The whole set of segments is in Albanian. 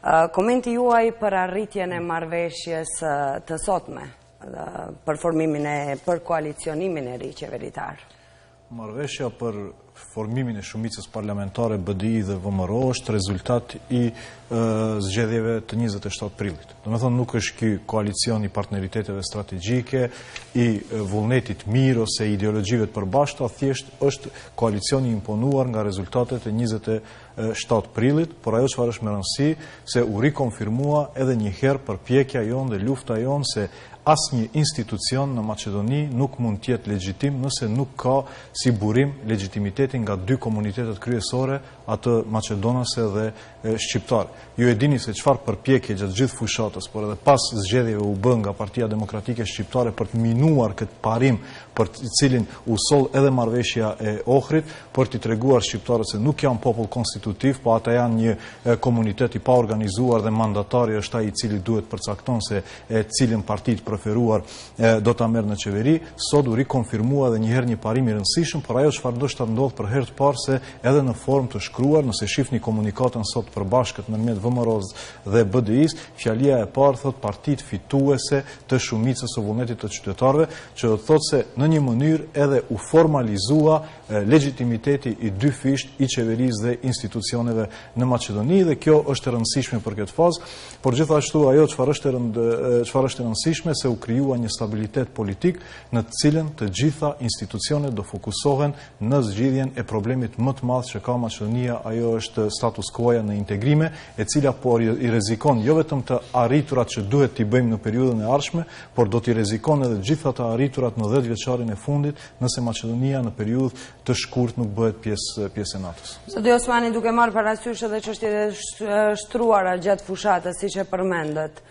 Komenti juaj për arritjen e marrëveshjes të sotme, për formimin për koalicionimin e ri qeveritar? Marrëveshja për formimin e shumicës parlamentare BDI dhe VMRO është rezultat i zgjedhjeve të 27 prillit. Do me thonë, nuk është ky koalicion i partneriteteve strategjike, i vullnetit mirë ose ideologjive të përbashkëta, thjesht është koalicioni imponuar nga rezultatet e 27 prillit, por ajo çfarë është me rëndësi se u rikonfirmua edhe një herë përpjekja jonë dhe lufta jonë se asnjë institucion në Maqedoni nuk mund të jetë legjitim nëse nuk ka si burim legitimitetin nga dy komunitetet kryesore, atë maqedonase dhe shqiptare. Ju e dini se çfarë përpjekje gjatë gjithë fushatës, por edhe pas zgjedhjeve u bë nga Partia Demokratike Shqiptare për të minuar këtë parim për të cilin u soll edhe marrëveshja e Ohrit, për t'i treguar shqiptarët se nuk janë popull konstitutiv, po ata janë një komunitet i paorganizuar dhe mandatari është ai i cili duhet përcakton se cilin parti të preferuar do ta merr në qeveri. Sot u rikonfirmua edhe një herë një parim i rëndësishëm, por ajo çfarë do të ndodh për herë të parë se edhe në formë të shkruar, nëse shihni komunikatën sot përbashkët ndërmjet VMRO-s dhe BDI-s, fjalia e parë thot partitë fituese të shumicës së vullnetit të qytetarëve, që do të thotë se në një mënyrë edhe u formalizua legitimiteti i dy fisht i qeverisë dhe institucioneve në Maqedoni, dhe kjo është e rëndësishme për këtë fazë, por gjithashtu ajo çfarë është e rëndësishme se u krijua një stabilitet politik në të cilën të gjitha institucionet do fokusohen në zgjidhjen e problemit më të madh që ka Maqedonia, ajo është status quo-ja në integrime, e cila por i rrezikon jo vetëm të arriturat që duhet t'i bëjmë në periudhën e ardhshme, por do t'i rrezikon edhe gjitha të arriturat në 10 vjeçarin e fundit, nëse Maqedonia në periudhë të shkurt nuk bëhet pjesë e NATO-s. Zoti Osmani, duke marrë parasysh edhe çështjet e shtruara gjatë fushatës, siç e përmendët,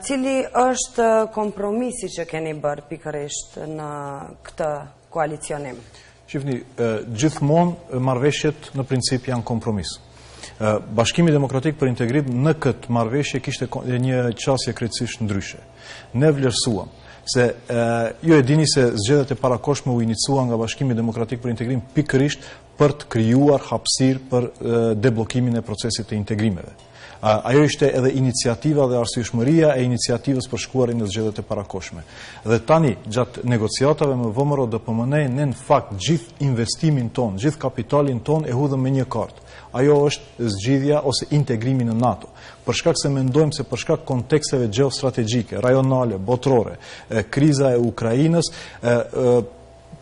cili është kompromisi që keni bërë pikërisht në këtë koalicionim? Shifni, gjithmonë marrëveshjet në princip janë kompromis. Bashkimi Demokratik për Integrim në këtë marrëveshje kishte një qasje krejtësisht ndryshe. Ne vlerësuam se ju e dini se zgjedhjet e parakohshme u inicua nga Bashkimi Demokratik për Integrim pikërisht për të krijuar hapësirë për deblokimin e procesit të integrimeve. Ajo ishte edhe iniciativa dhe arsyeshmëria e iniciativës për shkuarin në zgjedhjet e parakohshme. Dhe tani, gjatë negociatave me VMRO DPMN, ne në fakt gjithë investimin ton, gjithë kapitalin ton e hudhëm me një kartë. Ajo është zgjidhja ose integrimi në NATO. Për shkak se mendojmë se për shkak konteksteve gjeostrategjike, rajonale, botërore, kriza e Ukrainës,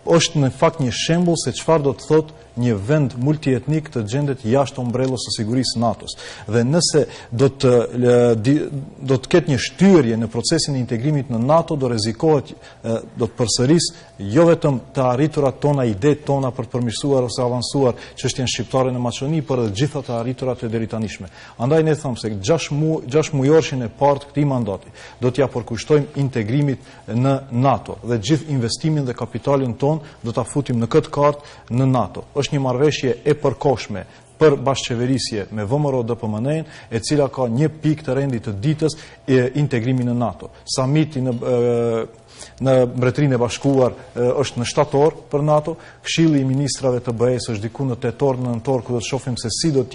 është në fakt një shembull se çfarë do të thotë një vend multietnik të gjendet jashtë ombrellës së sigurisë NATO-s. Dhe nëse do të ketë një shtyrje në procesin e integrimit në NATO, do rrezikohet, do të përsërisë jo vetëm të arriturat tona, idetë tona për të përmirësuar ose avancuar çështjen shqiptare në Maqedoni, por edhe gjitha të arriturat e deritanishme. Andaj ne them se 6 mujorshin e parë të këtij mandati do t'ja përkushtojmë integrimit në NATO dhe gjithë investimin dhe kapitalin ton do ta futim në këtë kartë në NATO. Është një marrëveshje e përkohshme për bashkëqeverisje me VMRO DPMN, e cila ka një pikë të rendit të ditës integrimin në NATO. Samiti në Mbretërinë e Bashkuar është në shtator për NATO, Këshilli i Ministrave të BE-s është diku në tetor, në nëntor, ku do të shohim se si do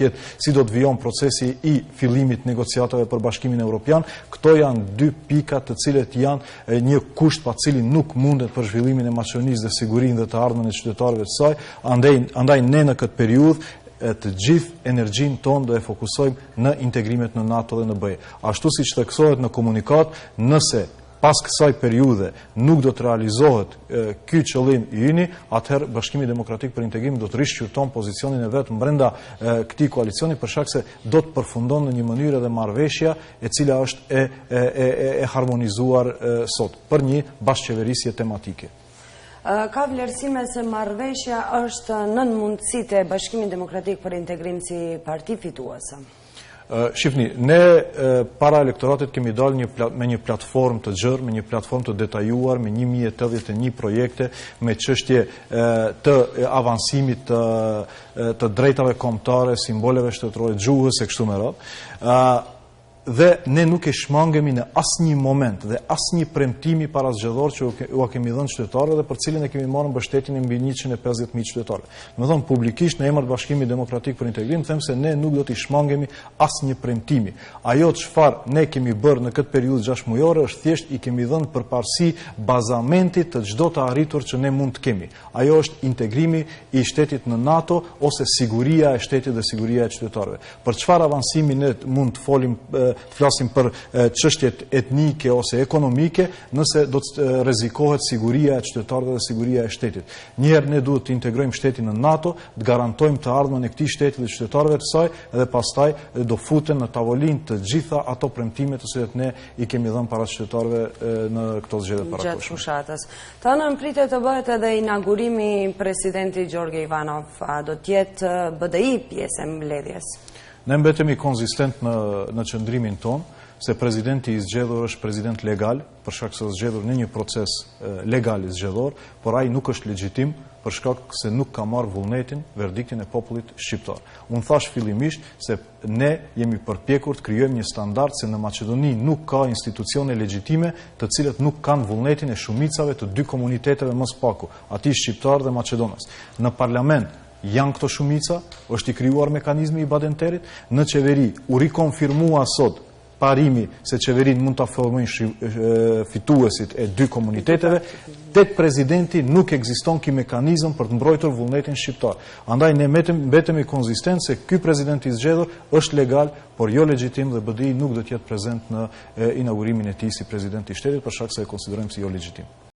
të vijon procesi i fillimit negociatave për Bashkimin Evropian. Këto janë dy pika të cilët janë një kusht pa cilin nuk mundet për zhvillimin e Maqedonisë dhe sigurinë dhe të ardhmen e qytetarëve të saj. Andaj ne në këtë periudhë të gjithë energjinë tonë do e fokusojmë në integrimet në NATO dhe në BE. Ashtu siç theksohet në komunikat, nëse pas kësaj periudhe nuk do të realizohet ky qëllim i yni, atëherë Bashkimi Demokratik për Integrim do të rishqyrton pozicionin e vet brenda këtij koalicioni, për shkak se do të përfundon në një mënyrë edhe marrëveshja e cila është e harmonizuar sot për një bashkëqeverisje tematike. Ka vlerësime se marrëveshja është nën mundësitë e Bashkimit Demokratik për Integrim si parti fituese? Shifni, ne para elektoratit kemi dalë me një platformë të gjerë, me një platformë të detajuar, me 1081 projekte, me çështje të avancimit të drejtave kombëtare, simboleve shtetërore, gjuhës e kështu me radhë. dhe ne nuk e shmangemi në asnjë moment dhe asnjë premtimi parazgjedhor që u kemi dhënë qytetarëve dhe për cilin e kemi marrë mbështetjen e mbi 150.000 qytetarë. Do të thonë publikisht në emër të Bashkimit Demokratik për Integrim them se ne nuk do t'i shmangemi asnjë premtimi. Ajo çfarë ne kemi bërë në këtë periudhë 6 mujore është thjesht i kemi dhënë përparësi bazamentit të çdo të arritur që ne mund të kemi. Ajo është integrimi i shtetit në NATO ose siguria e shtetit dhe siguria e qytetarëve. Për çfarë avansimi ne mund të flasim për çështjet etnike ose ekonomike nëse do të rrezikohet siguria e qytetarëve dhe siguria e shtetit. Njëherë ne duhet të integrojmë shtetin në NATO, të garantojmë të ardhmen e këtij shteti dhe qytetarëve të saj dhe pastaj do futen në tavolinë të gjitha ato premtime të cilat ne i kemi dhënë para qytetarëve në këto zgjedhje parakoshme. Gjatë fushatës. Të anën pritet të bëhet edhe inaugurimi presidenti Gjorge Ivanov. A do t'jetë BDI pjesë e mbledhjes? Ne mbetemi konzistent në qëndrimin ton, se prezidenti i zgjedhur është prezident legal, për shkak se është zgjedhur në një proces legal i zgjedhor, por ai nuk është legjitim për shkak se nuk ka marrë vullnetin, verdiktin e popullit shqiptar. Unë thash fillimisht se ne jemi përpjekur të krijojmë një standard se në Maqedoni nuk ka institucione legjitime të cilët nuk kanë vullnetin e shumicave të dy komuniteteve më së paku, atij shqiptar dhe maqedonas. Në parlament janë këto shumica, është i krijuar mekanizmi i Badenterit, në qeveri u rikonfirmua sot parimi se qeverin mund të formojnë fituesit e dy komuniteteve, tek presidenti nuk ekziston ky mekanizëm për të mbrojtur vullnetin shqiptar. Andaj ne mbetemi konzistent se ky president i zgjedhur është legal, por jo legjitim dhe BDI nuk do të jetë prezent në inaugurimin e tij si president i shtetit për shkak se e konsiderojmë si jo legjitim.